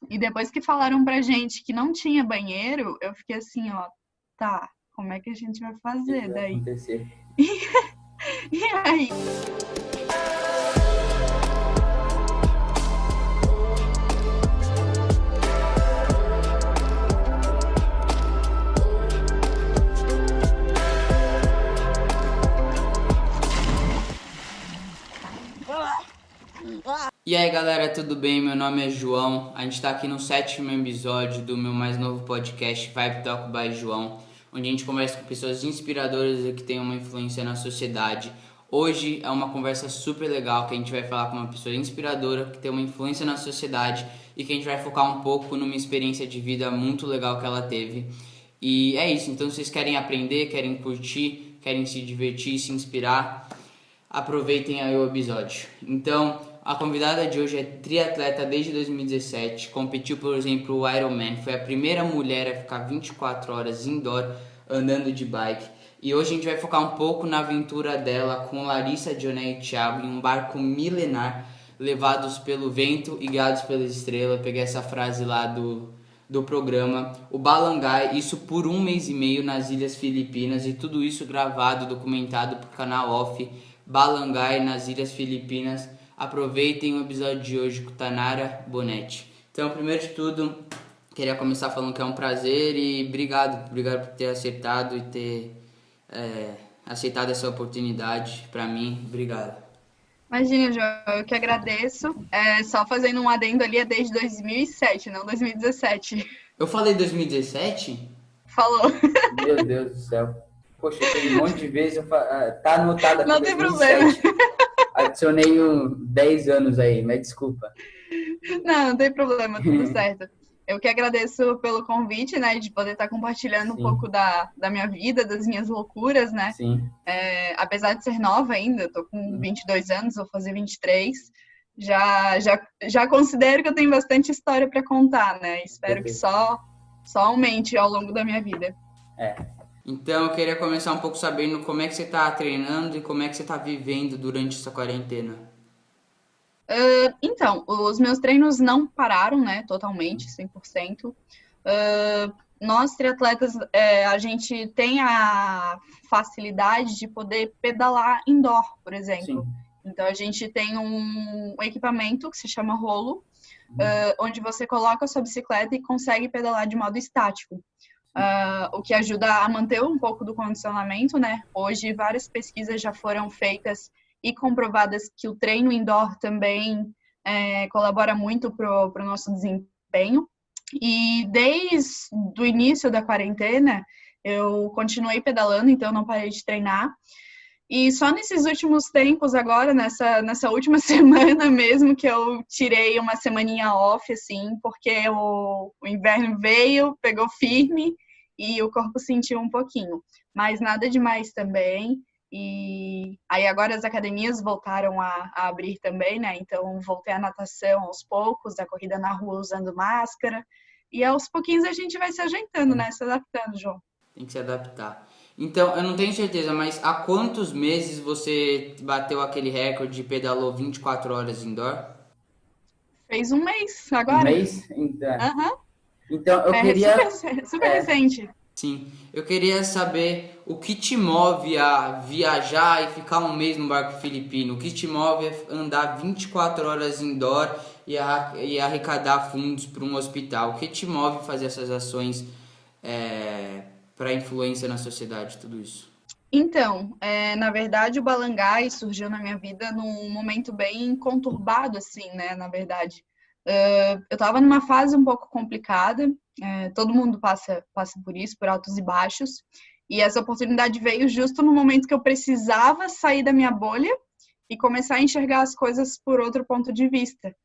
E depois que falaram pra gente que não tinha banheiro, eu fiquei assim, ó, tá, como é que a gente vai fazer Vai daí? acontecer. E aí? E aí galera, tudo bem? Meu nome é João, a gente tá aqui no 7º episódio do meu mais novo podcast Vibe Talk by João, onde a gente conversa com pessoas inspiradoras e que têm uma influência na sociedade. Hoje é uma conversa super legal que a gente vai falar com uma pessoa inspiradora que tem uma influência na sociedade e que a gente vai focar um pouco numa experiência de vida muito legal que ela teve. E é isso, então se vocês querem aprender, querem curtir, querem se divertir, se inspirar, aproveitem aí o episódio. Então, a convidada de hoje é triatleta desde 2017, competiu, por exemplo, o Ironman, foi a primeira mulher a ficar 24 horas indoor andando de bike. E hoje a gente vai focar um pouco na aventura dela com Larissa, Dioné e Thiago em um barco milenar, levados pelo vento e guiados pela estrela. Eu peguei essa frase lá do programa, o Balangai, isso por 1 mês e meio nas Ilhas Filipinas, e tudo isso gravado, documentado pro canal off Balangai nas Ilhas Filipinas. Aproveitem o episódio de hoje com Tanara Bonetti. Então, primeiro de tudo, queria começar falando que é um prazer e obrigado por ter aceitado e ter aceitado essa oportunidade para mim. Obrigado. Imagina, João, eu que agradeço. Só fazendo um adendo ali, é desde 2007, não 2017. Eu falei 2017? Falou. Meu Deus do céu. Poxa, tem um monte de vezes, tá anotado aqui Não tem 2007. problema. Adicionei 10 anos aí, mas desculpa. Não tem problema, tudo certo. Eu que agradeço pelo convite, né, de poder estar compartilhando um pouco da minha vida, das minhas loucuras, né? Sim. Apesar de ser nova ainda, eu tô com 22 anos, vou fazer 23, já considero que eu tenho bastante história para contar, né? Espero que só aumente ao longo da minha vida. Então eu queria começar um pouco sabendo como é que você tá treinando e como é que você tá vivendo durante essa quarentena. Então, os meus treinos não pararam, né, totalmente, 100%. Nós, triatletas, a gente tem a facilidade de poder pedalar indoor, por exemplo. Sim. Então, a gente tem um equipamento que se chama rolo, onde você coloca a sua bicicleta e consegue pedalar de modo estático. O que ajuda a manter um pouco do condicionamento, né? Hoje, várias pesquisas já foram feitas e comprovadas que o treino indoor também colabora muito para o nosso desempenho. E desde o início da quarentena, eu continuei pedalando, então não parei de treinar. E só nesses últimos tempos, agora, nessa última semana mesmo, que eu tirei uma semaninha off, assim, porque o inverno veio, pegou firme e o corpo sentiu um pouquinho. Mas nada demais também. E aí agora as academias voltaram a abrir também, né? Então voltei à natação aos poucos, a corrida na rua usando máscara. E aos pouquinhos a gente vai se ajeitando, né? Se adaptando, João. Tem que se adaptar. Então, eu não tenho certeza, mas há quantos meses você bateu aquele recorde e pedalou 24 horas indoor? Fez 1 mês agora. 1 mês? Então eu queria... Super recente. Sim, eu queria saber o que te move a viajar e ficar 1 mês no barco filipino, o que te move a andar 24 horas indoor e arrecadar fundos para um hospital, o que te move a fazer essas ações para influência na sociedade, tudo isso? Então, na verdade o Balangai surgiu na minha vida num momento bem conturbado, assim, né, na verdade. Eu estava numa fase um pouco complicada, todo mundo passa por isso, por altos e baixos, e essa oportunidade veio justo no momento que eu precisava sair da minha bolha e começar a enxergar as coisas por outro ponto de vista.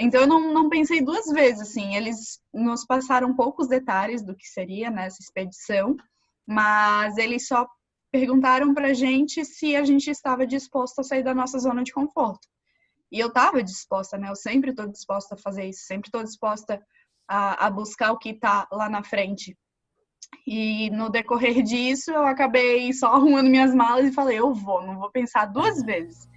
Então eu não pensei 2 vezes, assim, eles nos passaram poucos detalhes do que seria nessa expedição, mas eles só perguntaram pra gente se a gente estava disposto a sair da nossa zona de conforto. E eu estava disposta, né? Eu sempre estou disposta a fazer isso, sempre estou disposta a buscar o que está lá na frente. E no decorrer disso, eu acabei só arrumando minhas malas e falei, eu vou, não vou pensar 2 vezes.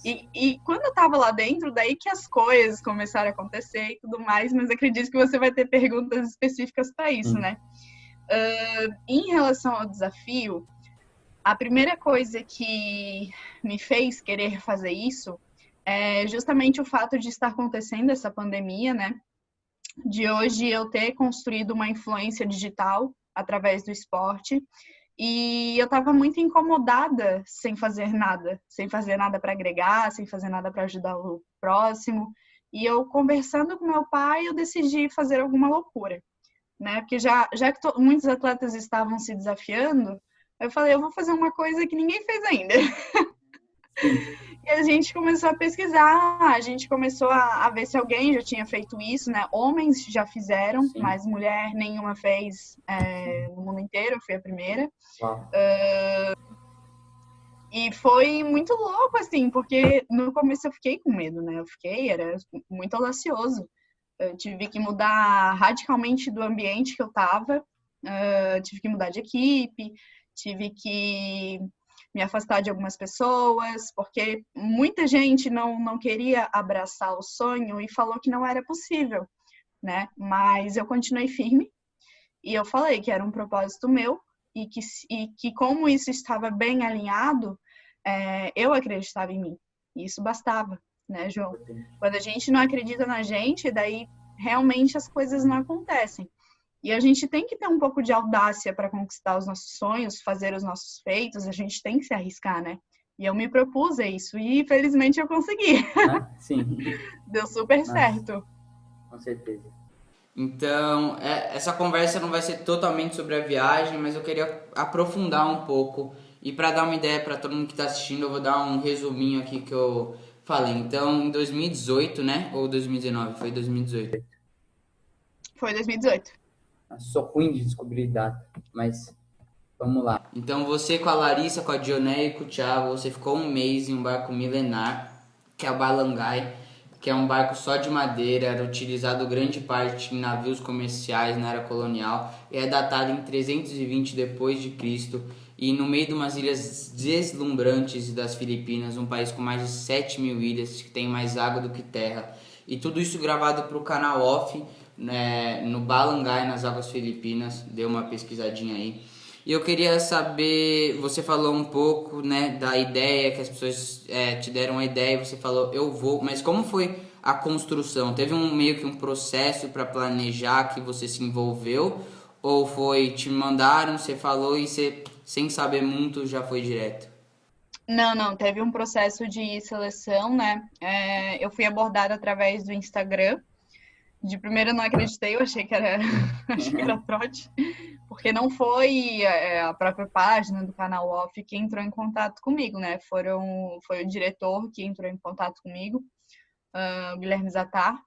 E quando eu tava lá dentro, daí que as coisas começaram a acontecer e tudo mais, mas acredito que você vai ter perguntas específicas para isso, né? Em relação ao desafio, a primeira coisa que me fez querer fazer isso é justamente o fato de estar acontecendo essa pandemia, né? De hoje eu ter construído uma influência digital através do esporte. E eu estava muito incomodada sem fazer nada para agregar, sem fazer nada para ajudar o próximo. E eu conversando com meu pai, eu decidi fazer alguma loucura, né? Porque já que muitos atletas estavam se desafiando, eu falei, eu vou fazer uma coisa que ninguém fez ainda. E a gente começou a pesquisar, a gente começou a ver se alguém já tinha feito isso, né? Homens já fizeram, Sim. mas mulher nenhuma fez no mundo inteiro, eu fui a primeira. Uau. E foi muito louco, assim, porque no começo eu fiquei com medo, né? Era muito audacioso. Eu tive que mudar radicalmente do ambiente que eu tava, tive que mudar de equipe, tive que me afastar de algumas pessoas, porque muita gente não queria abraçar o sonho e falou que não era possível, né? Mas eu continuei firme e eu falei que era um propósito meu e que como isso estava bem alinhado, eu acreditava em mim. E isso bastava, né, João? Quando a gente não acredita na gente, daí realmente as coisas não acontecem. E a gente tem que ter um pouco de audácia para conquistar os nossos sonhos, fazer os nossos feitos, a gente tem que se arriscar, né? E eu me propus a isso e felizmente eu consegui. Sim. Deu super certo. Com certeza. Então, essa conversa não vai ser totalmente sobre a viagem, mas eu queria aprofundar um pouco. E para dar uma ideia para todo mundo que está assistindo, eu vou dar um resuminho aqui que eu falei. Então, em 2018, né? Ou 2019? Foi 2018. Foi 2018. Eu sou ruim de descobrir data, mas vamos lá. Então, você com a Larissa, com a Dioné e com o Thiago, você ficou um mês em um barco milenar, que é o Balangai, que é um barco só de madeira, era utilizado grande parte em navios comerciais na era colonial, e é datado em 320 depois de Cristo, e no meio de umas ilhas deslumbrantes das Filipinas, um país com mais de 7 mil ilhas, que tem mais água do que terra, e tudo isso gravado para o canal Off, né, no Balangai, nas águas filipinas. Deu uma pesquisadinha aí. E eu queria saber, você falou um pouco, né, da ideia, que as pessoas te deram a ideia, você falou, eu vou, mas como foi a construção? Teve meio que um processo para planejar que você se envolveu? Ou foi, te mandaram, você falou e você, sem saber muito, já foi direto? Não, teve um processo de seleção, né? Eu fui abordada através do Instagram. De primeira eu não acreditei, eu achei que era trote, porque não foi a própria página do canal Off que entrou em contato comigo, né? Foi o diretor que entrou em contato comigo, o Guilherme Zatar.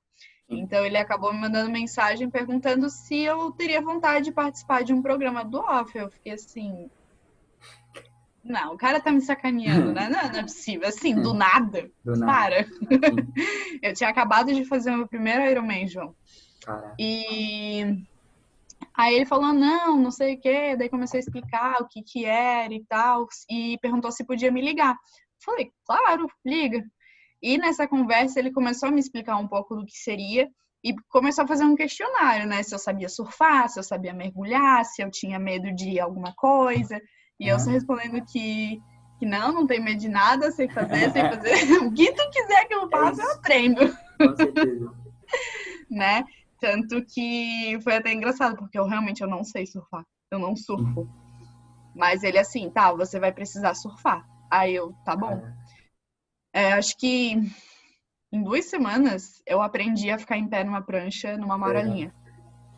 Então ele acabou me mandando mensagem perguntando se eu teria vontade de participar de um programa do Off. Eu fiquei assim, não, o cara tá me sacaneando, né? Não é possível, assim, do nada. Para. Eu tinha acabado de fazer o meu primeiro Ironman, João. Caraca. E aí ele falou, não sei o quê. Daí comecei a explicar o que era e tal. E perguntou se podia me ligar. Falei, claro, liga. E nessa conversa ele começou a me explicar um pouco do que seria. E começou a fazer um questionário, né? Se eu sabia surfar, se eu sabia mergulhar, se eu tinha medo de alguma coisa. E eu só respondendo que não tenho medo de nada, sei fazer. O que tu quiser que eu faça, eu aprendo. Com certeza. Né? Tanto que foi até engraçado, porque eu realmente não sei surfar. Eu não surfo. Mas ele assim, tá, você vai precisar surfar. Aí eu, tá bom. Acho que em 2 semanas eu aprendi a ficar em pé numa prancha, numa marolinha.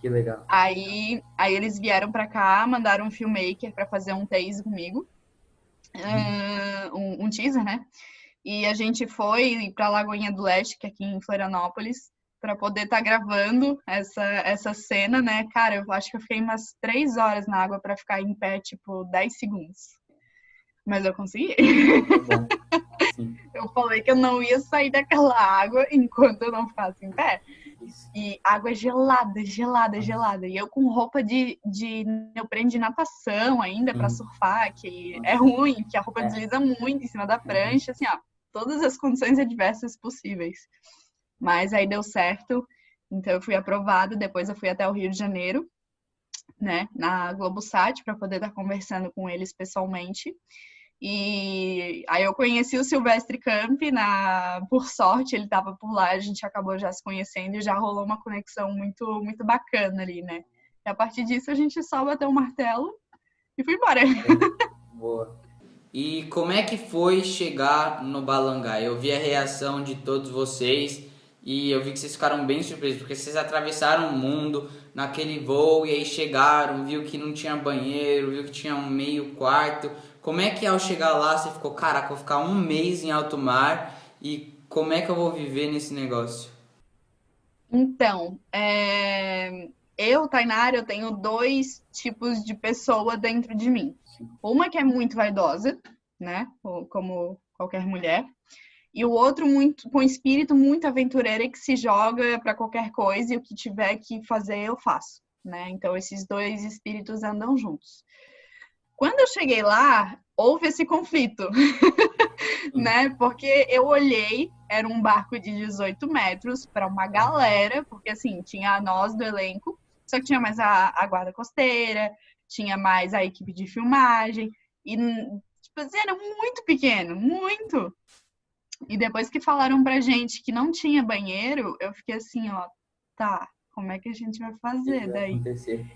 Que legal. Aí eles vieram pra cá, mandaram um filmmaker pra fazer um teaser comigo. Um teaser, né? E a gente foi pra Lagoinha do Leste, que é aqui em Florianópolis, pra poder estar gravando essa cena, né? Cara, eu acho que eu fiquei umas 3 horas na água pra ficar em pé, tipo, 10 segundos. Mas eu consegui. Eu falei que eu não ia sair daquela água enquanto eu não ficasse em pé. E água gelada. E eu com roupa de neoprene de natação ainda pra surfar, que é ruim, que a roupa desliza muito em cima da prancha, assim, ó. todas as condições adversas possíveis. Mas aí deu certo, então eu fui aprovada, depois eu fui até o Rio de Janeiro, né, na Globosat, para poder estar conversando com eles pessoalmente. E aí eu conheci o Silvestre Camp, por sorte, ele estava por lá, a gente acabou já se conhecendo e já rolou uma conexão muito, muito bacana ali, né? E a partir disso a gente só bateu o martelo e foi embora. Boa. E como é que foi chegar no Balangá? Eu vi a reação de todos vocês e eu vi que vocês ficaram bem surpresos, porque vocês atravessaram o mundo naquele voo e aí chegaram, viu que não tinha banheiro, viu que tinha um meio quarto. Como é que ao chegar lá você ficou, caraca, vou ficar um mês em alto mar e como é que eu vou viver nesse negócio? Então, Tainara, eu tenho 2 tipos de pessoa dentro de mim. Uma que é muito vaidosa, né? Como qualquer mulher. E o outro com espírito muito aventureiro e que se joga para qualquer coisa e o que tiver que fazer eu faço, né? Então esses 2 espíritos andam juntos. Quando eu cheguei lá, houve esse conflito, né? Porque eu olhei, era um barco de 18 metros para uma galera, porque assim, tinha nós do elenco, só que tinha mais a guarda costeira, tinha mais a equipe de filmagem, e tipo assim, era muito pequeno, muito. E depois que falaram pra gente que não tinha banheiro, eu fiquei assim, ó, tá, como é que a gente vai fazer daí? Acontecer.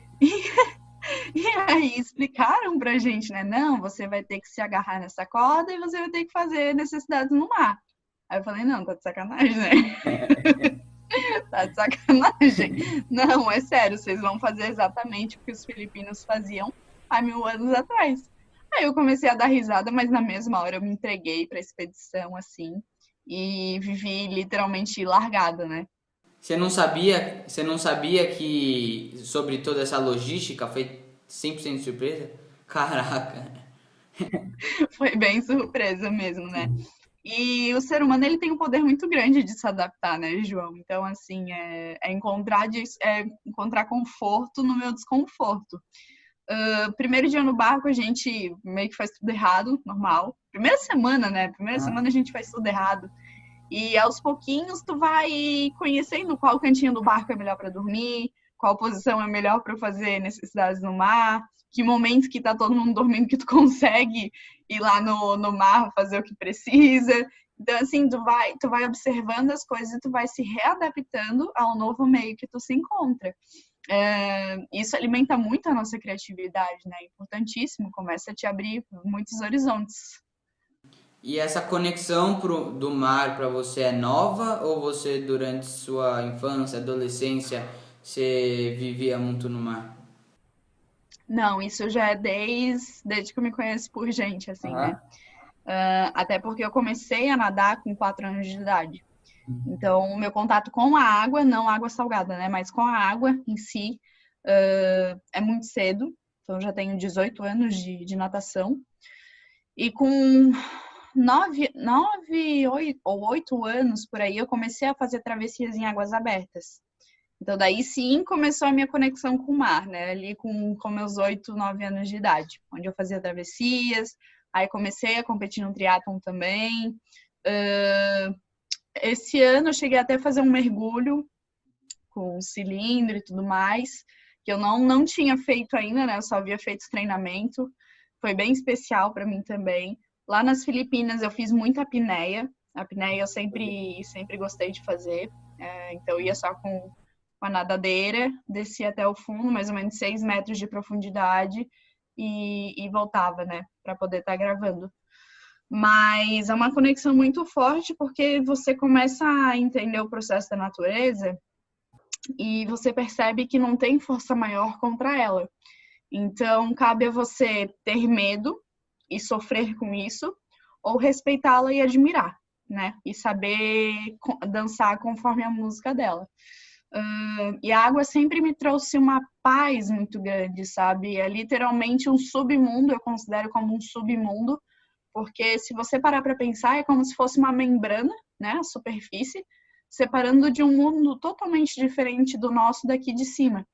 E aí explicaram pra gente, né? Não, você vai ter que se agarrar nessa corda e você vai ter que fazer necessidades no mar. Aí eu falei, não, tá de sacanagem, né? Tá de sacanagem. Não, é sério, vocês vão fazer exatamente o que os filipinos faziam há 1000 anos atrás. Aí eu comecei a dar risada, mas na mesma hora eu me entreguei pra expedição, assim, e vivi literalmente largada, né? Você não sabia que sobre toda essa logística foi 100% surpresa? Caraca. Foi bem surpresa mesmo, né? E o ser humano, ele tem um poder muito grande de se adaptar, né, João? Então, assim, é encontrar conforto no meu desconforto. Primeiro dia no barco, a gente meio que faz tudo errado, normal. Primeira semana, né? Primeira semana a gente faz tudo errado. E aos pouquinhos tu vai conhecendo qual cantinho do barco é melhor para dormir, qual posição é melhor para fazer necessidades no mar, que momento que tá todo mundo dormindo que tu consegue ir lá no mar fazer o que precisa. Então, assim, tu vai observando as coisas e tu vai se readaptando ao novo meio que tu se encontra. Isso alimenta muito a nossa criatividade, né? É importantíssimo, começa a te abrir muitos horizontes. E essa conexão do mar para você é nova ou você durante sua infância, adolescência, você vivia muito no mar? Não, isso já é desde que eu me conheço por gente, assim, né? Até porque eu comecei a nadar com 4 anos de idade. Então, o meu contato com a água, não água salgada, né? Mas com a água em si, é muito cedo. Então, eu já tenho 18 anos de natação. E com 9 ou 8 anos, por aí, eu comecei a fazer travessias em águas abertas. Então, daí sim começou a minha conexão com o mar, né? Ali com meus 8, 9 anos de idade, onde eu fazia travessias. Aí comecei a competir no triatlon também. Esse ano eu cheguei até a fazer um mergulho com cilindro e tudo mais, que eu não tinha feito ainda, né? Eu só havia feito treinamento. Foi bem especial para mim também. Lá nas Filipinas eu fiz muita apneia. A apneia eu sempre gostei de fazer. Então eu ia só com a nadadeira, descia até o fundo, mais ou menos 6 metros de profundidade e voltava, né? Para poder estar gravando. Mas é uma conexão muito forte porque você começa a entender o processo da natureza e você percebe que não tem força maior contra ela. Então, cabe a você ter medo e sofrer com isso, ou respeitá-la e admirar, né? E saber dançar conforme a música dela. E a água sempre me trouxe uma paz muito grande, sabe? É literalmente um submundo, eu considero como um submundo, porque se você parar para pensar, é como se fosse uma membrana, né? A superfície, separando de um mundo totalmente diferente do nosso daqui de cima.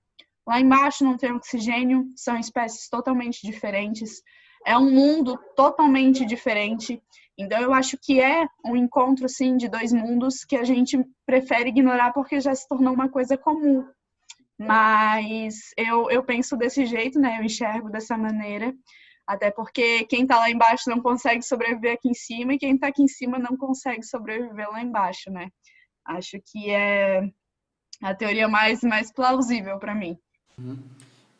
Lá embaixo não tem oxigênio, são espécies totalmente diferentes. é um mundo totalmente diferente. Então, eu acho que é um encontro, assim, de dois mundos que a gente prefere ignorar porque já se tornou uma coisa comum. Mas eu penso desse jeito, né? Eu enxergo dessa maneira. Até porque quem tá lá embaixo não consegue sobreviver aqui em cima e quem tá aqui em cima não consegue sobreviver lá embaixo, né? Acho que é a teoria mais plausível para mim.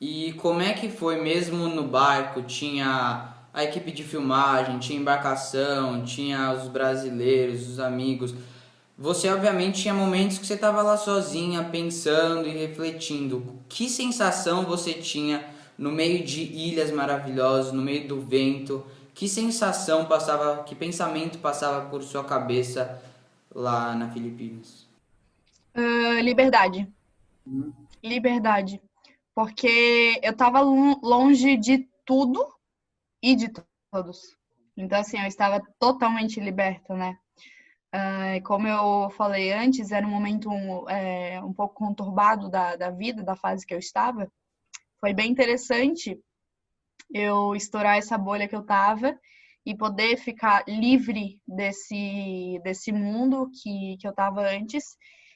E como é que foi mesmo no barco? Tinha a equipe de filmagem, tinha embarcação, tinha os brasileiros, os amigos. Você obviamente tinha momentos que você estava lá sozinha, pensando e refletindo. Que sensação você tinha no meio de ilhas maravilhosas, no meio do vento? Que sensação passava, que pensamento passava por sua cabeça lá na Filipinas? Liberdade. Liberdade. Porque eu estava longe de tudo e de todos. Então, assim, eu estava totalmente liberta, né? Como eu falei antes, era um momento um pouco conturbado da vida, da fase que eu estava. Foi bem interessante eu estourar essa bolha que eu estava e poder ficar livre desse mundo que eu estava antes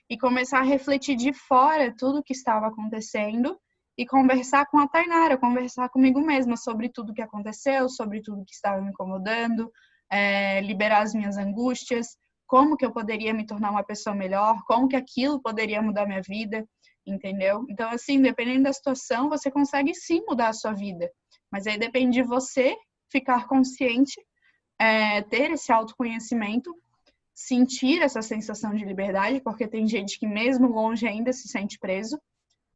e começar a refletir de fora tudo o que estava acontecendo e conversar com a Tainara, conversar comigo mesma sobre tudo que aconteceu, sobre tudo que estava me incomodando, liberar as minhas angústias, como que eu poderia me tornar uma pessoa melhor, como que aquilo poderia mudar minha vida, entendeu? Então, assim, dependendo da situação, você consegue sim mudar a sua vida, mas aí depende de você ficar consciente, ter esse autoconhecimento, sentir essa sensação de liberdade, porque tem gente que mesmo longe ainda se sente preso,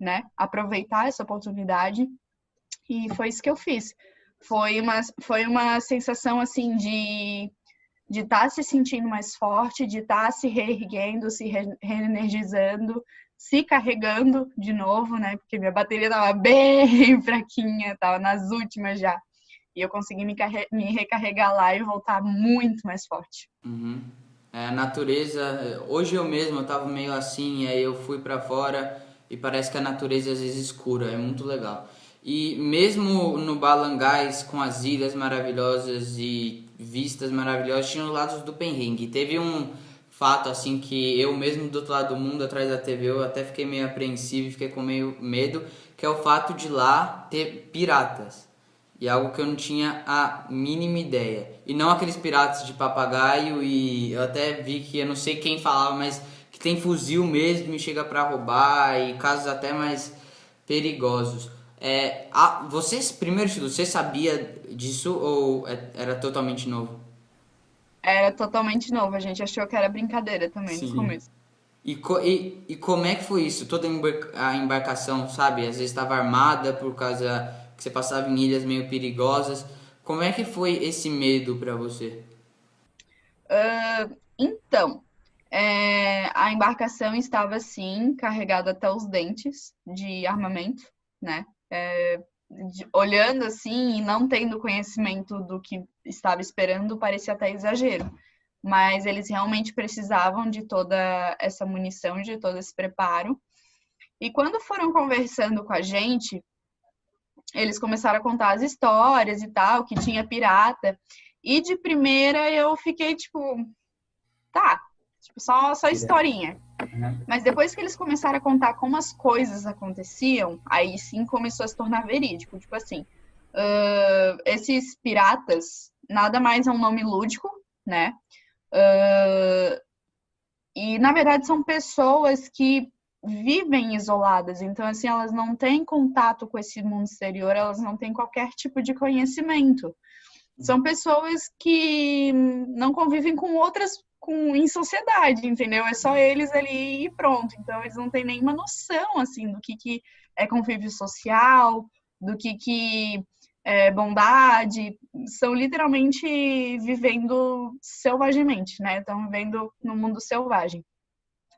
né? Aproveitar essa oportunidade. E foi isso que eu fiz. Foi uma sensação, assim, de estar se sentindo mais forte, de estar se reerguendo, se reenergizando, se carregando de novo, né? Porque minha bateria estava bem fraquinha, estava nas últimas já. E eu consegui me recarregar lá e voltar muito mais forte. Uhum. A natureza, hoje eu mesmo tava meio assim, aí eu fui pra fora e parece que a natureza às vezes escura, é muito legal. E mesmo no Balangás, com as ilhas maravilhosas e vistas maravilhosas, tinha os lados do perrengue. Teve um fato assim que eu mesmo do outro lado do mundo, atrás da TV, eu até fiquei meio apreensivo, fiquei com meio medo, que é o fato de lá ter piratas. E algo que eu não tinha a mínima ideia. E não aqueles piratas de papagaio, e eu até vi que, eu não sei quem falava, mas que tem fuzil mesmo e chega pra roubar, e casos até mais perigosos. Primeiro de tudo, você sabia disso ou era totalmente novo? Era totalmente novo, a gente achou que era brincadeira também no Sim. começo. E como é que foi isso? Toda a embarcação, sabe? Às vezes estava armada por causa que você passava em ilhas meio perigosas. Como é que foi esse medo para você? Então, a embarcação estava, assim, carregada até os dentes de armamento, né? Olhando assim e não tendo conhecimento do que estava esperando, parecia até exagero. Mas eles realmente precisavam de toda essa munição, de todo esse preparo. E quando foram conversando com a gente, eles começaram a contar as histórias e tal, que tinha pirata. E de primeira eu fiquei tipo, tá, tipo, só historinha. Mas depois que eles começaram a contar como as coisas aconteciam, aí sim começou a se tornar verídico. Tipo assim, esses piratas nada mais é um nome lúdico, né? E na verdade são pessoas que vivem isoladas, então assim, elas não têm contato com esse mundo exterior, elas não têm qualquer tipo de conhecimento. São pessoas que não convivem com outras em sociedade, entendeu? É só eles ali e pronto. Então eles não têm nenhuma noção assim do que é convívio social, do que é bondade. São literalmente vivendo selvagemente, né? Estão vivendo no mundo selvagem.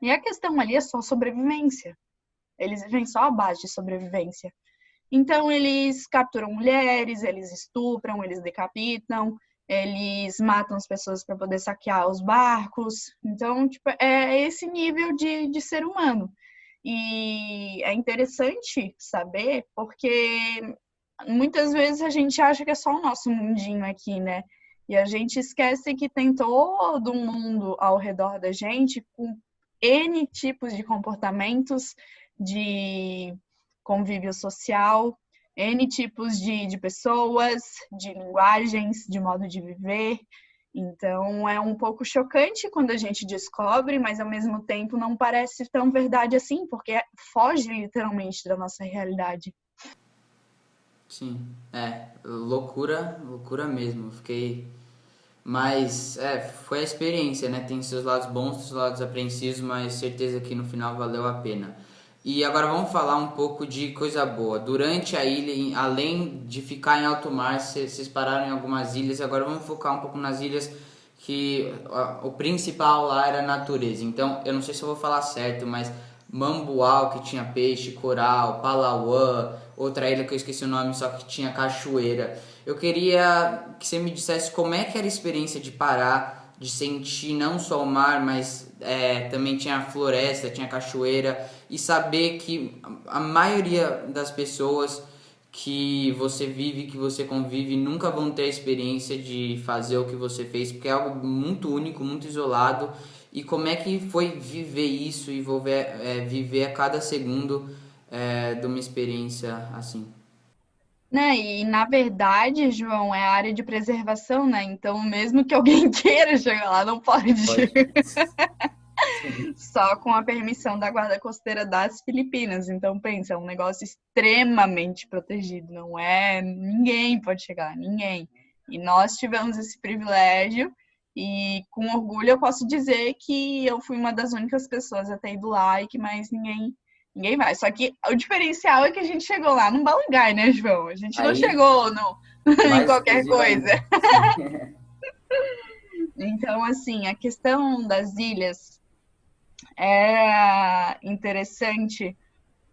E a questão ali é só sobrevivência. Eles vivem só à base de sobrevivência. Então, eles capturam mulheres, eles estupram, eles decapitam, eles matam as pessoas para poder saquear os barcos. Então, tipo, é esse nível de ser humano. E é interessante saber porque muitas vezes a gente acha que é só o nosso mundinho aqui, né? E a gente esquece que tem todo um mundo ao redor da gente com N tipos de comportamentos, de convívio social, N tipos de pessoas, de linguagens, de modo de viver. Então, é um pouco chocante quando a gente descobre, mas ao mesmo tempo não parece tão verdade assim, porque foge literalmente da nossa realidade. Sim, loucura mesmo. Fiquei. Mas, foi a experiência, né? Tem seus lados bons, seus lados apreensivos, mas certeza que no final valeu a pena. E agora vamos falar um pouco de coisa boa. Durante a ilha, além de ficar em alto mar, vocês pararam em algumas ilhas. Agora vamos focar um pouco nas ilhas que o principal lá era a natureza. Então, eu não sei se eu vou falar certo, mas Mambuau, que tinha peixe, coral, Palauã, outra ilha que eu esqueci o nome, só que tinha cachoeira. Eu queria que você me dissesse como é que era a experiência de parar, de sentir não só o mar, mas também tinha a floresta, tinha a cachoeira, e saber que a maioria das pessoas que você vive, que você convive, nunca vão ter a experiência de fazer o que você fez, porque é algo muito único, muito isolado. E como é que foi viver isso e viver a cada segundo de uma experiência assim? Né? E, na verdade, João, é a área de preservação, né? Então, mesmo que alguém queira chegar lá, não pode. Só com a permissão da Guarda Costeira das Filipinas. Então, pensa, é um negócio extremamente protegido. Não é... Ninguém pode chegar, ninguém. E nós tivemos esse privilégio e, com orgulho, eu posso dizer que eu fui uma das únicas pessoas a ter ido lá e que mais ninguém vai. Só que o diferencial é que a gente chegou lá num Balangay, né, João? A gente não chegou em qualquer coisa. Então, assim, a questão das ilhas era interessante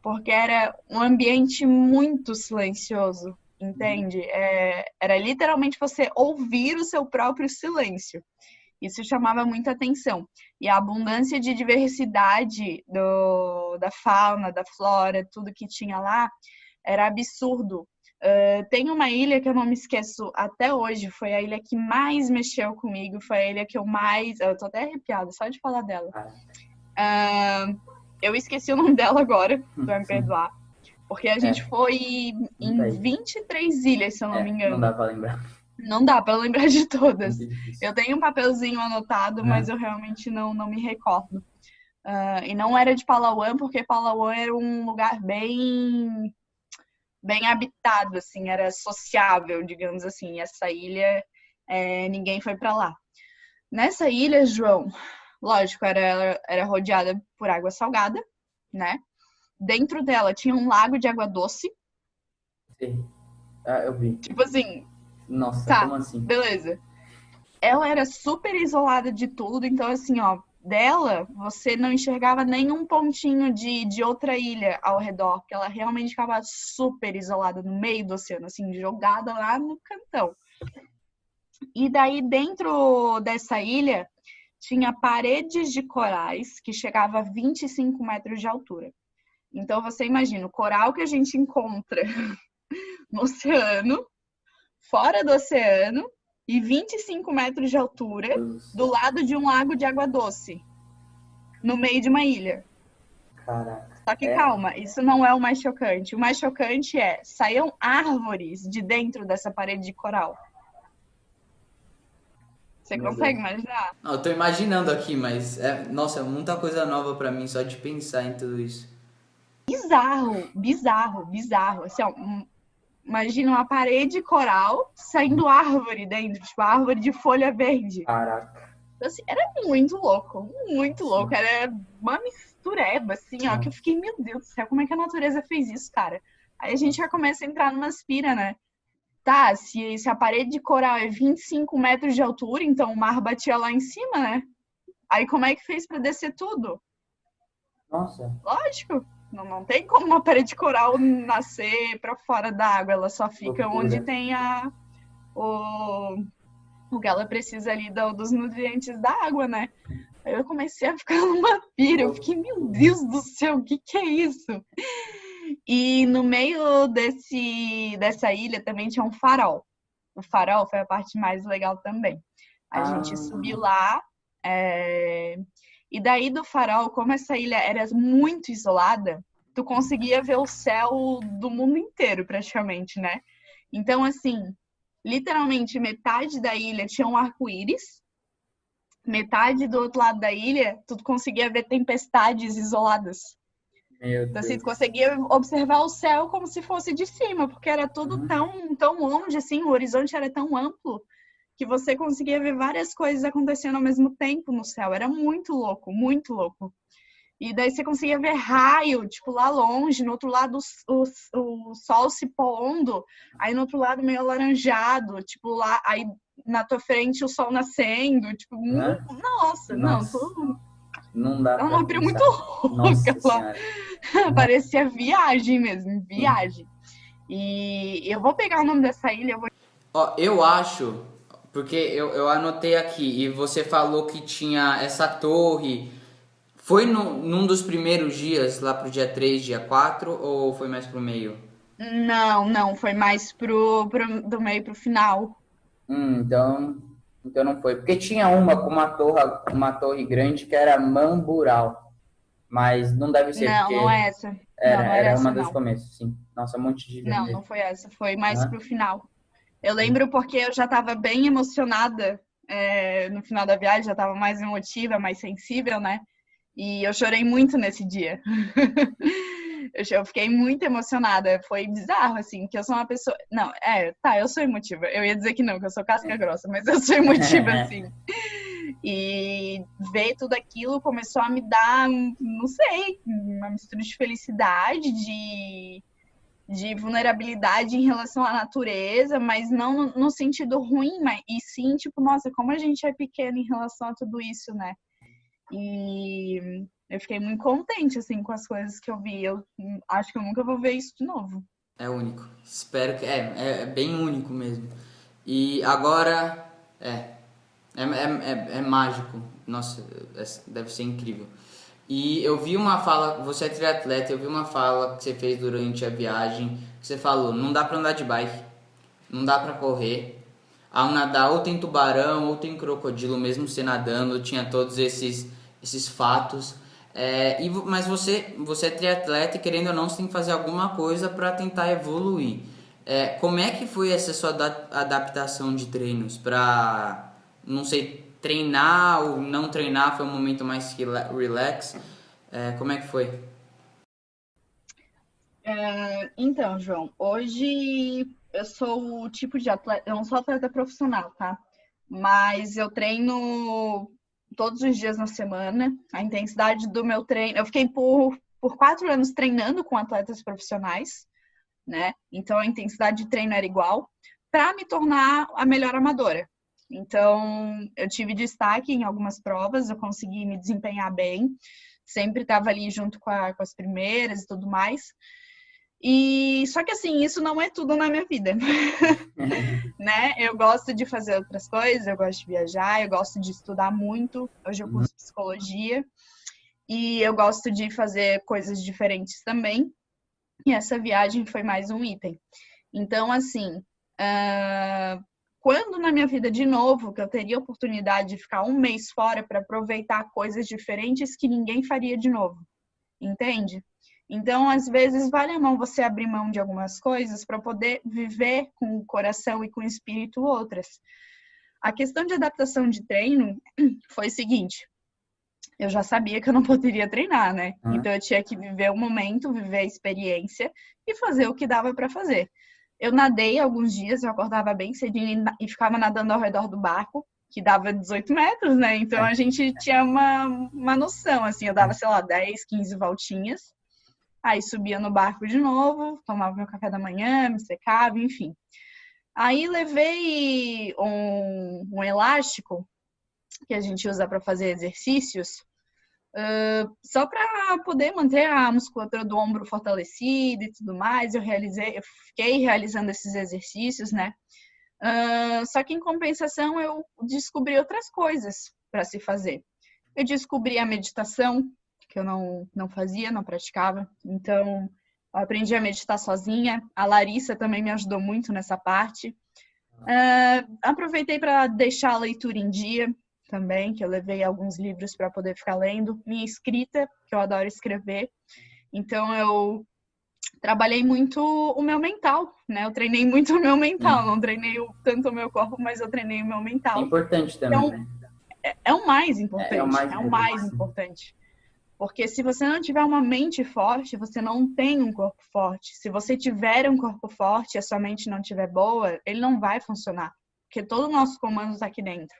porque era um ambiente muito silencioso, entende? Era literalmente você ouvir o seu próprio silêncio. Isso chamava muita atenção. E a abundância de diversidade da fauna, da flora, tudo que tinha lá, era absurdo. Tem uma ilha que eu não me esqueço até hoje, foi a ilha que mais mexeu comigo, foi a ilha que eu mais... Eu tô até arrepiada só de falar dela. Eu esqueci o nome dela agora, tu vai me perdoar. Porque a gente foi em 23 ilhas, se eu não me engano. Não dá pra lembrar. Não dá pra lembrar de todas. Eu tenho um papelzinho anotado, mas eu realmente não me recordo. E não era de Palauã, porque Palauã era um lugar bem habitado, assim, era sociável, digamos assim. E essa ilha, ninguém foi pra lá. Nessa ilha, João, lógico, era rodeada por água salgada, né? Dentro dela tinha um lago de água doce. Sim. Eu vi. Tipo assim... Nossa, tá, como assim? Beleza. Ela era super isolada de tudo, então assim, ó, dela você não enxergava nenhum pontinho de outra ilha ao redor, porque ela realmente ficava super isolada no meio do oceano, assim, jogada lá no cantão. E daí dentro dessa ilha tinha paredes de corais que chegava a 25 metros de altura. Então você imagina, o coral que a gente encontra no oceano, fora do oceano, e 25 metros de altura, do lado de um lago de água doce, no meio de uma ilha. Caraca. Só que calma, isso não é o mais chocante. O mais chocante saíam árvores de dentro dessa parede de coral. Você consegue imaginar? Não, eu tô imaginando aqui, mas nossa, é muita coisa nova pra mim só de pensar em tudo isso. Bizarro. Assim, ó, imagina uma parede de coral saindo árvore dentro, tipo árvore de folha verde. Caraca. Assim, era muito louco. Era uma mistureba, assim, ó, que eu fiquei, meu Deus do céu, como é que a natureza fez isso, cara? Aí a gente já começa a entrar numa aspira, né? Tá, se a parede de coral é 25 metros de altura, então o mar batia lá em cima, né? Aí como é que fez pra descer tudo? Nossa. Lógico. Não tem como uma parede de coral nascer para fora da água, ela só fica onde tem o que ela precisa ali dos nutrientes da água, né? Aí eu comecei a ficar numa pira, eu fiquei, meu Deus do céu, o que é isso? E no meio dessa ilha também tinha um farol. O farol foi a parte mais legal também. A gente subiu lá, e daí do farol, como essa ilha era muito isolada, tu conseguia ver o céu do mundo inteiro, praticamente, né? Então, assim, literalmente metade da ilha tinha um arco-íris, metade do outro lado da ilha, tu conseguia ver tempestades isoladas. Então, assim, tu conseguia observar o céu como se fosse de cima, porque era tudo tão longe, assim, o horizonte era tão amplo, que você conseguia ver várias coisas acontecendo ao mesmo tempo no céu. Era muito louco, muito louco. E daí você conseguia ver raio, tipo, lá longe, no outro lado o sol se pondo, aí no outro lado meio alaranjado, tipo, lá, aí na tua frente o sol nascendo, tipo, nossa, não, não dá é uma pira muito Nossa louca lá. Parecia viagem mesmo, viagem. E eu vou pegar o nome dessa ilha, Eu acho, porque eu anotei aqui, e você falou que tinha essa torre. Foi num dos primeiros dias, lá pro dia 3, dia 4, ou foi mais pro meio? Não, foi mais do meio pro final. Então não foi. Porque tinha uma torre grande que era Mambural. Mas não deve ser, Não porque é essa. Não era era uma essa, dos não. começos, sim. Nossa, um monte de ilha Não mesmo. foi essa. Foi mais Hã? pro final. Eu lembro porque eu já estava bem emocionada no final da viagem, já estava mais emotiva, mais sensível, né? E eu chorei muito nesse dia. Eu fiquei muito emocionada. Foi bizarro, assim, que eu sou uma pessoa... Não, eu sou emotiva. Eu ia dizer que não, que eu sou casca grossa, mas eu sou emotiva, assim. E ver tudo aquilo começou a me dar, não sei, uma mistura de felicidade, de vulnerabilidade em relação à natureza, mas não no sentido ruim, e sim, tipo, nossa, como a gente é pequeno em relação a tudo isso, né? E eu fiquei muito contente, assim, com as coisas que eu vi. Eu acho que eu nunca vou ver isso de novo. É único. Espero que... É bem único mesmo. E agora... É mágico. Nossa, deve ser incrível. E eu vi uma fala... Você é triatleta, eu vi uma fala que você fez durante a viagem, que você falou, não dá pra andar de bike, não dá pra correr. Ao nadar, ou tem tubarão, ou tem crocodilo, mesmo você nadando, tinha todos esses fatos. Mas você é triatleta e, querendo ou não, você tem que fazer alguma coisa para tentar evoluir. Como é que foi essa sua adaptação de treinos? Para, não sei, treinar ou não treinar, foi um momento mais relax? Como é que foi? Então, João, hoje eu sou o tipo de atleta, eu não sou atleta profissional, tá? Mas eu treino todos os dias na semana. A intensidade do meu treino, eu fiquei por 4 anos treinando com atletas profissionais, né? Então a intensidade de treino era igual, para me tornar a melhor amadora. Então eu tive destaque em algumas provas, eu consegui me desempenhar bem, sempre estava ali junto com as primeiras e tudo mais. E só que assim, isso não é tudo na minha vida, né? Eu gosto de fazer outras coisas, eu gosto de viajar, eu gosto de estudar muito. Hoje eu curso psicologia e eu gosto de fazer coisas diferentes também. E essa viagem foi mais um item. Então, assim, quando na minha vida de novo que eu teria oportunidade de ficar um mês fora para aproveitar coisas diferentes que ninguém faria de novo, entende? Então, às vezes, vale a mão você abrir mão de algumas coisas para poder viver com o coração e com o espírito outras. A questão de adaptação de treino foi o seguinte: eu já sabia que eu não poderia treinar, né? Então, eu tinha que viver o momento, viver a experiência e fazer o que dava para fazer. Eu nadei alguns dias, eu acordava bem cedinho e ficava nadando ao redor do barco, que dava 18 metros, né? Então, a gente tinha uma noção, assim, eu dava, sei lá, 10, 15 voltinhas. Aí subia no barco de novo, tomava meu café da manhã, me secava, enfim. Aí levei um elástico que a gente usa para fazer exercícios, só para poder manter a musculatura do ombro fortalecida e tudo mais. Eu fiquei realizando esses exercícios, né? Só que em compensação eu descobri outras coisas para se fazer. Eu descobri a meditação, que eu não fazia, não praticava. Então, Eu aprendi a meditar sozinha. A Larissa também me ajudou muito nessa parte. Aproveitei para deixar a leitura em dia também, que eu levei alguns livros para poder ficar lendo. Minha escrita, que eu adoro escrever. Então, eu trabalhei muito o meu mental, né? Eu treinei muito o meu mental. Não treinei tanto o meu corpo, mas eu treinei o meu mental. É importante também, então, né? É o mais importante. É o mais importante. Porque se você não tiver uma mente forte, você não tem um corpo forte. Se você tiver um corpo forte e a sua mente não estiver boa, ele não vai funcionar. Porque todo o nosso comando está aqui dentro.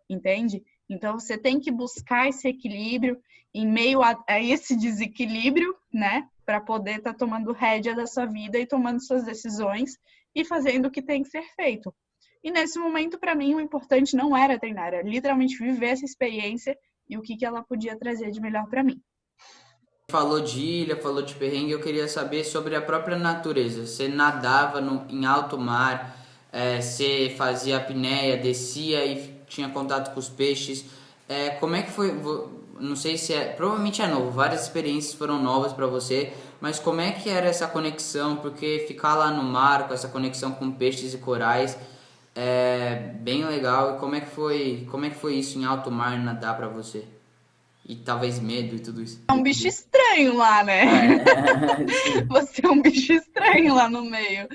Entende? Então, você tem que buscar esse equilíbrio em meio a esse desequilíbrio, né? Para poder estar tomando rédea da sua vida e tomando suas decisões e fazendo o que tem que ser feito. E nesse momento, para mim, o importante não era treinar, era literalmente viver essa experiência e o que ela podia trazer de melhor para mim. Falou de ilha, falou de perrengue, eu queria saber sobre a própria natureza. Você nadava em alto mar, você fazia apneia, descia e tinha contato com os peixes. Como é que foi? Não sei se provavelmente é novo, várias experiências foram novas para você, mas como é que era essa conexão? Porque ficar lá no mar com essa conexão com peixes e corais é bem legal. E como é que foi isso em alto mar nadar para você? E talvez medo e tudo isso. É um bicho estranho lá, né? Você é um bicho estranho lá no meio.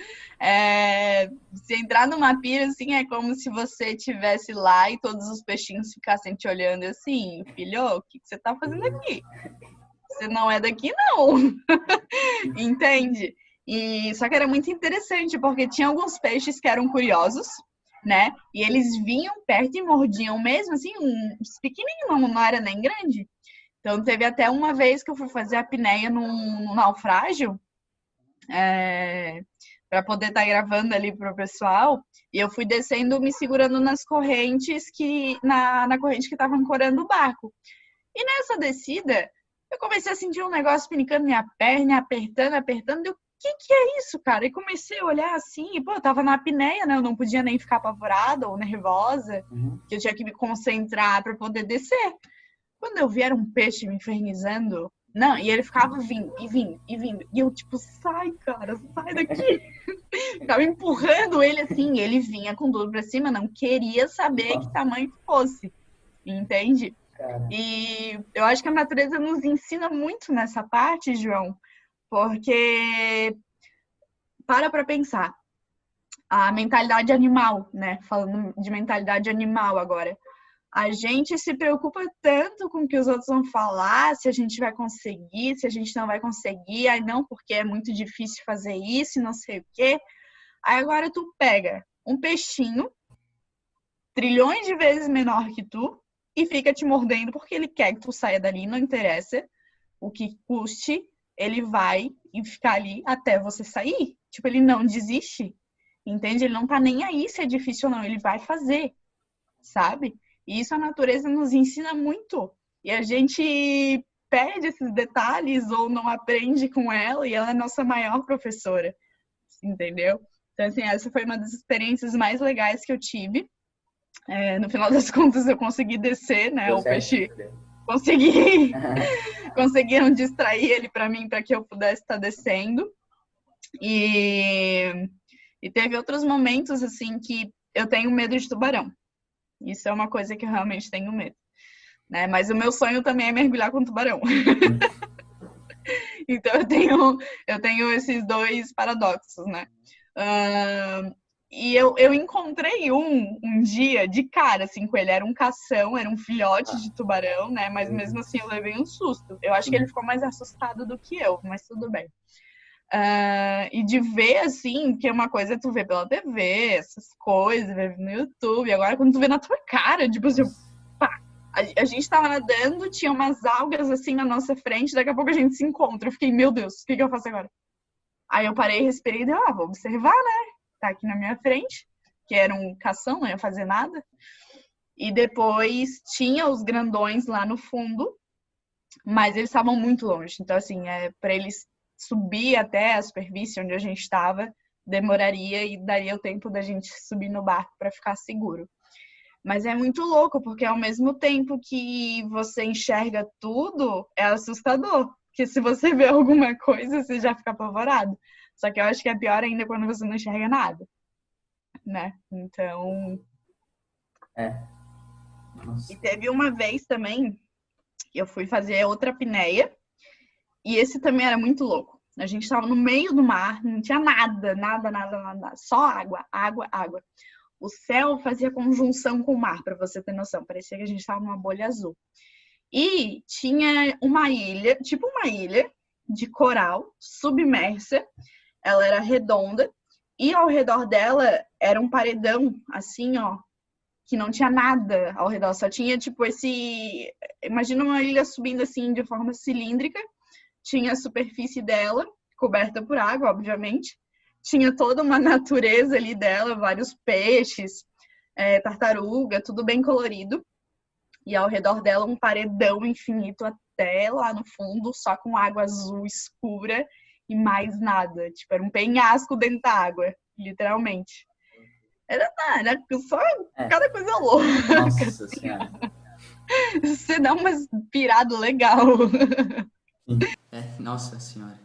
Se entrar numa pira, assim, é como se você estivesse lá e todos os peixinhos ficassem te olhando assim, filho, o que você tá fazendo aqui? Você não é daqui, não. Entende? Só que era muito interessante, porque tinha alguns peixes que eram curiosos, né? E eles vinham perto e mordiam mesmo, assim, uns pequenininhos, não era nem grande. Então, teve até uma vez que eu fui fazer a apneia num naufrágio, para poder estar gravando ali pro pessoal, e eu fui descendo, me segurando nas correntes, na corrente que estava ancorando o barco. E nessa descida, eu comecei a sentir um negócio pinicando minha perna, apertando, o que é isso, cara? E comecei a olhar assim, e, eu tava na apneia, né? Eu não podia nem ficar apavorada ou nervosa, que eu tinha que me concentrar para poder descer. Quando eu vi, era um peixe me infernizando. Não, e ele ficava vindo. E eu, tipo, sai, cara, sai daqui. Ficava empurrando ele assim, ele vinha com tudo pra cima, não queria saber que tamanho fosse. Entende? Cara. E eu acho que a natureza nos ensina muito nessa parte, João, porque para pensar. A mentalidade animal, né? Falando de mentalidade animal agora. A gente se preocupa tanto com o que os outros vão falar, se a gente vai conseguir, se a gente não vai conseguir. Aí não, porque é muito difícil fazer isso e não sei o quê. Aí agora tu pega um peixinho, trilhões de vezes menor que tu, e fica te mordendo porque ele quer que tu saia dali, não interessa o que custe, ele vai e ficar ali até você sair. Tipo, ele não desiste, entende? Ele não tá nem aí se é difícil ou não, ele vai fazer, sabe? E isso a natureza nos ensina muito. E a gente perde esses detalhes ou não aprende com ela, e ela é nossa maior professora, entendeu? Então, assim, essa foi uma das experiências mais legais que eu tive. No final das contas, eu consegui descer, né? O peixe... Conseguiram distrair ele para mim, para que eu pudesse estar descendo. E teve outros momentos, assim, que eu tenho medo de tubarão. Isso é uma coisa que eu realmente tenho medo, né? Mas o meu sonho também é mergulhar com tubarão. Então eu tenho esses dois paradoxos, né? E eu encontrei um dia de cara, assim, com ele. Era um cação, era um filhote de tubarão, né? Mas mesmo assim eu levei um susto. Eu acho que ele ficou mais assustado do que eu, mas tudo bem. E de ver, assim, que uma coisa é tu ver pela TV, essas coisas, ver no YouTube. Agora, quando tu vê na tua cara, tipo assim, pá, a gente tava nadando, tinha umas algas, assim, na nossa frente, daqui a pouco a gente se encontra. Eu fiquei, meu Deus, o que eu faço agora? Aí eu parei, respirei e dei, vou observar, né? Tá aqui na minha frente, que era um cação, não ia fazer nada. E depois tinha os grandões lá no fundo, mas eles estavam muito longe. Então, assim, para eles subir até a superfície onde a gente estava, demoraria e daria o tempo da gente subir no barco para ficar seguro. Mas é muito louco, porque ao mesmo tempo que você enxerga tudo, é assustador. Porque se você vê alguma coisa, você já fica apavorado. Só que eu acho que é pior ainda quando você não enxerga nada, né? Então... E teve uma vez também, eu fui fazer outra apneia, e esse também era muito louco. A gente estava no meio do mar, não tinha nada, só água, água, água. O céu fazia conjunção com o mar, para você ter noção. Parecia que a gente estava numa bolha azul. E tinha uma ilha, tipo uma ilha de coral, submersa. Ela era redonda. E ao redor dela era um paredão, assim, ó, que não tinha nada ao redor. Só tinha, tipo, esse... Imagina uma ilha subindo, assim, de forma cilíndrica. Tinha a superfície dela, coberta por água, obviamente. Tinha toda uma natureza ali dela, vários peixes, tartaruga, tudo bem colorido. E ao redor dela um paredão infinito até lá no fundo, só com água azul escura e mais nada. Tipo, era um penhasco dentro da água, literalmente. Era só cada coisa louca. Nossa Senhora. Você dá umas pirado legal. Nossa Senhora.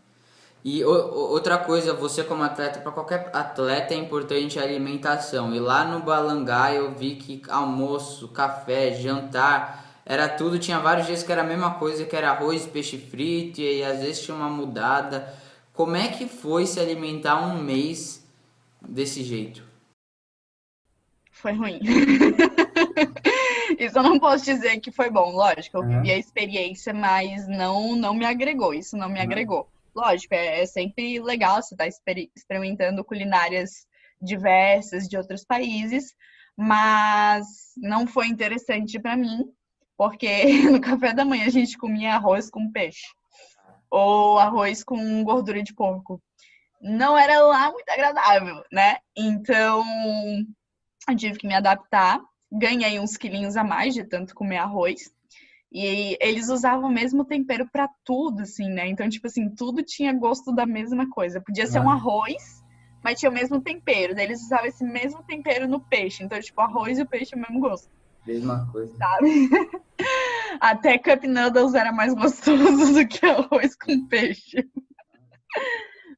E outra coisa, você como atleta, para qualquer atleta é importante a alimentação. E lá no Balangá eu vi que almoço, café, jantar, era tudo. Tinha vários dias que era a mesma coisa, que era arroz, peixe frito, e às vezes tinha uma mudada. Como é que foi se alimentar um mês desse jeito? Foi ruim. Isso eu não posso dizer que foi bom. Lógico, eu vivi a experiência, mas não me agregou. Isso não me agregou. Lógico, é sempre legal você estar experimentando culinárias diversas de outros países, mas não foi interessante para mim, porque no café da manhã a gente comia arroz com peixe ou arroz com gordura de porco. Não era lá muito agradável, né? Então, eu tive que me adaptar. Ganhei uns quilinhos a mais de tanto comer arroz. E eles usavam o mesmo tempero pra tudo, assim, né? Então, tipo assim, tudo tinha gosto da mesma coisa. Podia ser um arroz, mas tinha o mesmo tempero. Daí eles usavam esse mesmo tempero no peixe. Então, tipo, o arroz e o peixe o mesmo gosto. Mesma coisa. Sabe? Até Cup Noodles era mais gostoso do que arroz com peixe.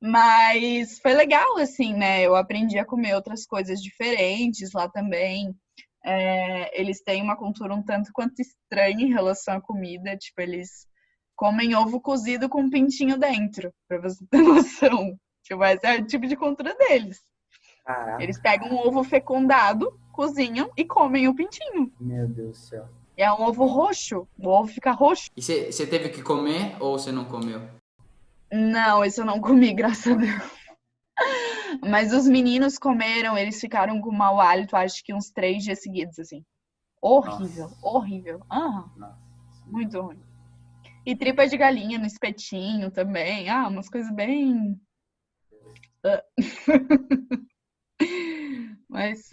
Mas foi legal, assim, né? Eu aprendi a comer outras coisas diferentes lá também. Eles têm uma cultura um tanto quanto estranha em relação à comida. Tipo, eles comem ovo cozido com um pintinho dentro, pra você ter noção. Tipo, esse é o tipo de cultura deles. Caraca. Eles pegam um ovo fecundado, cozinham e comem o pintinho. Meu Deus do céu. É um ovo roxo. O ovo fica roxo. E você teve que comer ou você não comeu? Não, isso eu não comi, graças a Deus. Mas os meninos comeram, eles ficaram com mau hálito, acho que uns 3 dias seguidos, assim. Horrível, horrível. Muito ruim. E tripa de galinha no espetinho também. Umas coisas bem... mas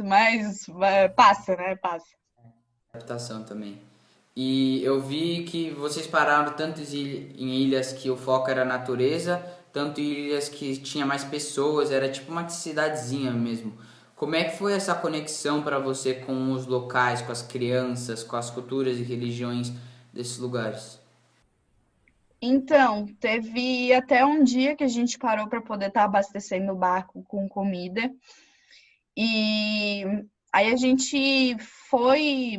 passa, né? Passa. Adaptação também. E eu vi que vocês pararam tanto em ilhas que o foco era a natureza, tanto em ilhas que tinha mais pessoas, era tipo uma cidadezinha mesmo. Como é que foi essa conexão para você com os locais, com as crianças, com as culturas e religiões desses lugares? Então, teve até um dia que a gente parou para poder estar abastecendo o barco com comida. E aí a gente foi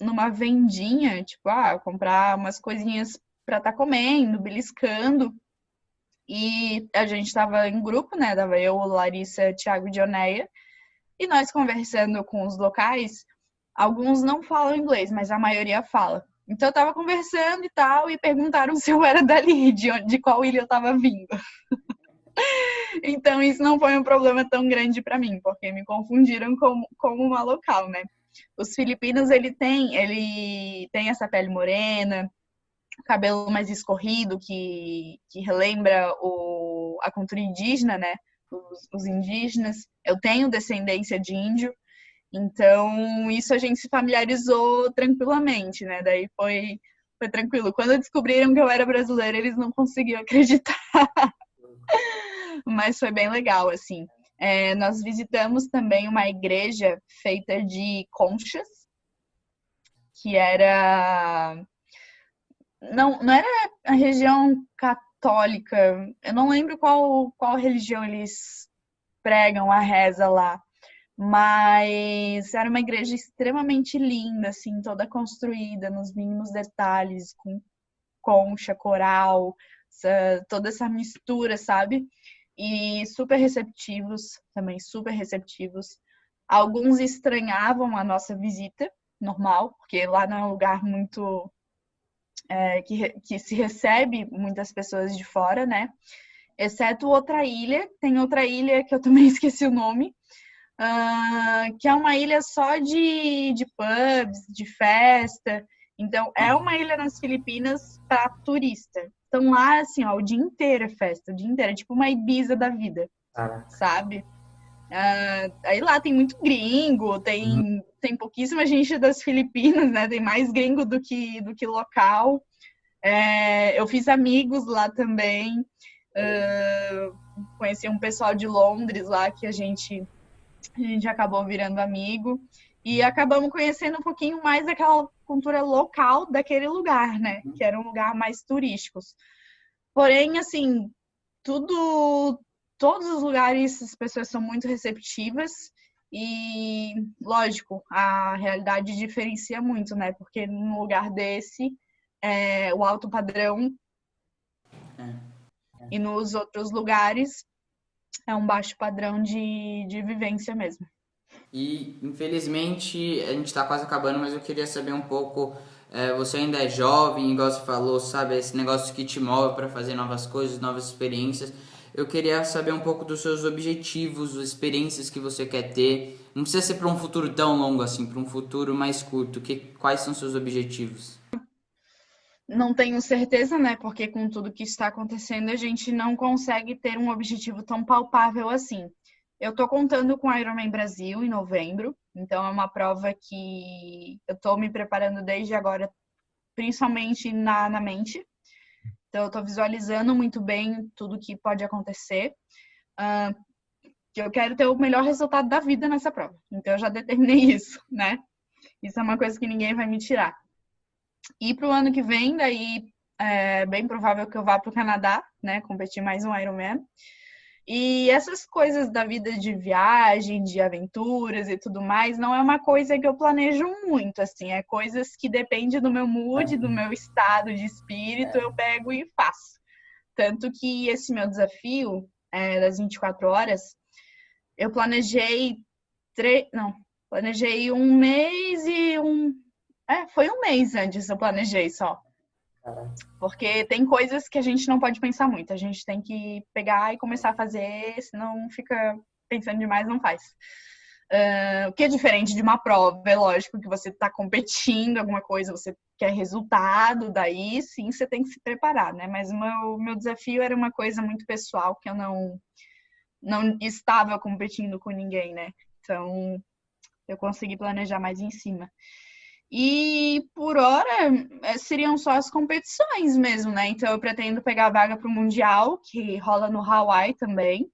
numa vendinha, tipo, comprar umas coisinhas para estar comendo, beliscando. E a gente estava em grupo, né? Tava eu, Larissa, Thiago e Dioneia. E nós conversando com os locais, alguns não falam inglês, mas a maioria fala. Então eu tava conversando e tal, e perguntaram se eu era dali, de qual ilha eu tava vindo. Então isso não foi um problema tão grande para mim, porque me confundiram como uma local, né? Os filipinos, ele tem essa pele morena, cabelo mais escorrido, que relembra a cultura indígena, né? Os indígenas. Eu tenho descendência de índio, então isso a gente se familiarizou tranquilamente, né? Daí foi tranquilo. Quando descobriram que eu era brasileira, eles não conseguiam acreditar. Mas foi bem legal, assim. Nós visitamos também uma igreja feita de conchas, que era... não era a região católica. Eu não lembro qual religião eles pregam a reza lá. Mas era uma igreja extremamente linda, assim, toda construída nos mínimos detalhes, com concha, coral, toda essa mistura, sabe? E super receptivos, também super receptivos. Alguns estranhavam a nossa visita, normal, porque lá não é um lugar muito que se recebe muitas pessoas de fora, né? Exceto outra ilha, tem outra ilha que eu também esqueci o nome, que é uma ilha só de pubs, de festa. Então, é uma ilha nas Filipinas para turista. Então, lá, assim, ó, o dia inteiro é festa, o dia inteiro. É tipo uma Ibiza da vida, sabe? Aí lá tem muito gringo, tem pouquíssima gente das Filipinas, né? Tem mais gringo do que local. Eu fiz amigos lá também. Conheci um pessoal de Londres lá que a gente acabou virando amigo. E acabamos conhecendo um pouquinho mais daquela cultura local daquele lugar, né? Que era um lugar mais turístico. Porém, assim, todos os lugares as pessoas são muito receptivas e, lógico, a realidade diferencia muito, né? Porque num lugar desse, o alto padrão e nos outros lugares é um baixo padrão de vivência mesmo. E, infelizmente, a gente está quase acabando, mas eu queria saber um pouco, você ainda é jovem, igual você falou, sabe, esse negócio que te move para fazer novas coisas, novas experiências. Eu queria saber um pouco dos seus objetivos, das experiências que você quer ter. Não precisa ser para um futuro tão longo assim, para um futuro mais curto. Quais são seus objetivos? Não tenho certeza, né? Porque com tudo que está acontecendo, a gente não consegue ter um objetivo tão palpável assim. Eu estou contando com o Ironman Brasil em novembro, então é uma prova que eu estou me preparando desde agora, principalmente na mente. Então, eu estou visualizando muito bem tudo que pode acontecer. Que eu quero ter o melhor resultado da vida nessa prova. Então, eu já determinei isso, né? Isso é uma coisa que ninguém vai me tirar. E para o ano que vem, daí é bem provável que eu vá para o Canadá, né? Competir mais um Ironman. E essas coisas da vida de viagem, de aventuras e tudo mais, não é uma coisa que eu planejo muito, assim. É coisas que dependem do meu mood, do meu estado de espírito, eu pego e faço. Tanto que esse meu desafio das 24 horas, eu planejei planejei um mês e foi um mês antes eu planejei só. Porque tem coisas que a gente não pode pensar muito. A gente tem que pegar e começar a fazer, senão fica pensando demais, não faz. O que é diferente de uma prova, é lógico que você está competindo alguma coisa, você quer resultado, daí sim você tem que se preparar, né? Mas o meu desafio era uma coisa muito pessoal, que eu não estava competindo com ninguém, né? Então, eu consegui planejar mais em cima. E por hora seriam só as competições mesmo, né? Então eu pretendo pegar a vaga para o Mundial, que rola no Hawaii também.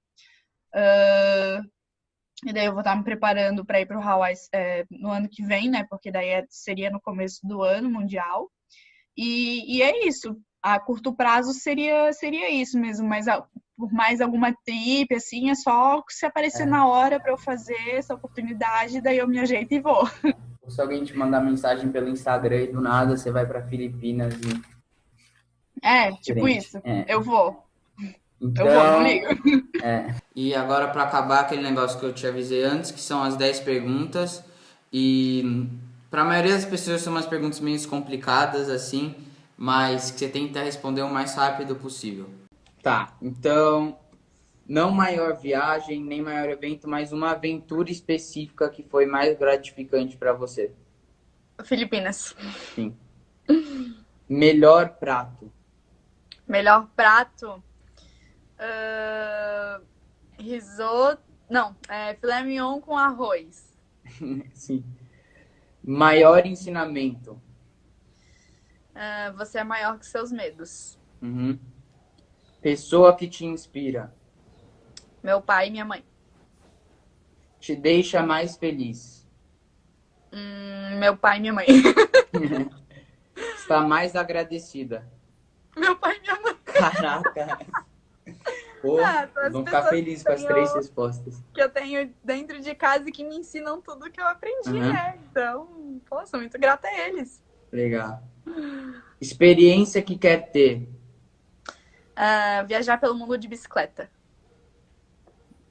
E daí eu vou estar me preparando para ir para o Hawaii no ano que vem, né? Porque daí seria no começo do ano Mundial. E é isso. A curto prazo seria isso mesmo, mas por mais alguma trip, assim, é só se aparecer na hora para eu fazer essa oportunidade, daí eu me ajeito e vou. Se alguém te mandar mensagem pelo Instagram e do nada você vai para Filipinas tipo isso. Eu vou. Então, eu vou, não ligo. E agora, para acabar aquele negócio que eu te avisei antes, que são as 10 perguntas. E para a maioria das pessoas são umas perguntas meio complicadas, assim, mas que você tenta responder o mais rápido possível. Tá, então, não maior viagem, nem maior evento, mas uma aventura específica que foi mais gratificante para você. Filipinas. Sim. Melhor prato. Melhor prato? Risoto. Não, filé mignon com arroz. Sim. Maior ensinamento. Você é maior que seus medos. Uhum. Pessoa que te inspira. Meu pai e minha mãe. Te deixa mais feliz. Meu pai e minha mãe. está mais agradecida? Meu pai e minha mãe. Caraca. Pô, São as vão ficar pessoas felizes com as 3 respostas. que eu tenho dentro de casa e que me ensinam tudo que eu aprendi, Uhum. né? Então, pô, sou muito grata a eles. Legal. Experiência que quer ter? Viajar pelo mundo de bicicleta.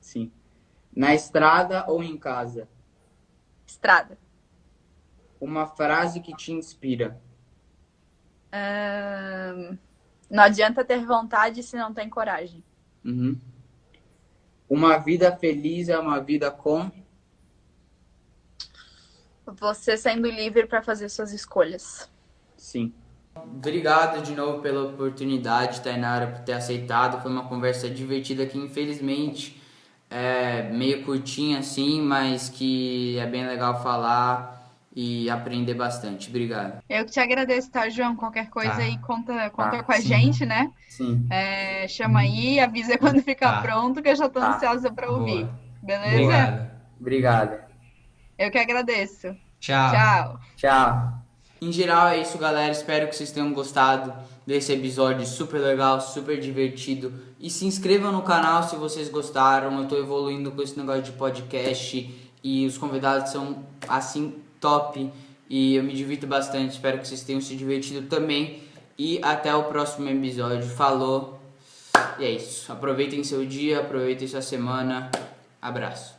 Sim. Na estrada ou em casa? Estrada. Uma frase que te inspira? Não adianta ter vontade se não tem coragem. Uhum. Uma vida feliz é uma vida com? Você sendo livre para fazer suas escolhas. Sim. Obrigado de novo pela oportunidade, Tainara, por ter aceitado. Foi uma conversa divertida que, infelizmente, é meio curtinha assim, mas que é bem legal falar e aprender bastante. Obrigado. Eu que te agradeço, tá, João? Qualquer coisa Tá. aí, conta com a Sim. gente, né? Sim. Chama aí, avisa quando ficar Tá. pronto, que eu já tô Tá. ansiosa para ouvir. Boa. Beleza? Obrigado. Eu que agradeço. Tchau. Tchau. Tchau. Em geral é isso, galera. Espero que vocês tenham gostado desse episódio super legal, super divertido. E se inscrevam no canal se vocês gostaram. Eu tô evoluindo com esse negócio de podcast e os convidados são assim top e eu me divirto bastante. Espero que vocês tenham se divertido também. E até o próximo episódio. Falou. E é isso. Aproveitem seu dia, aproveitem sua semana. Abraço.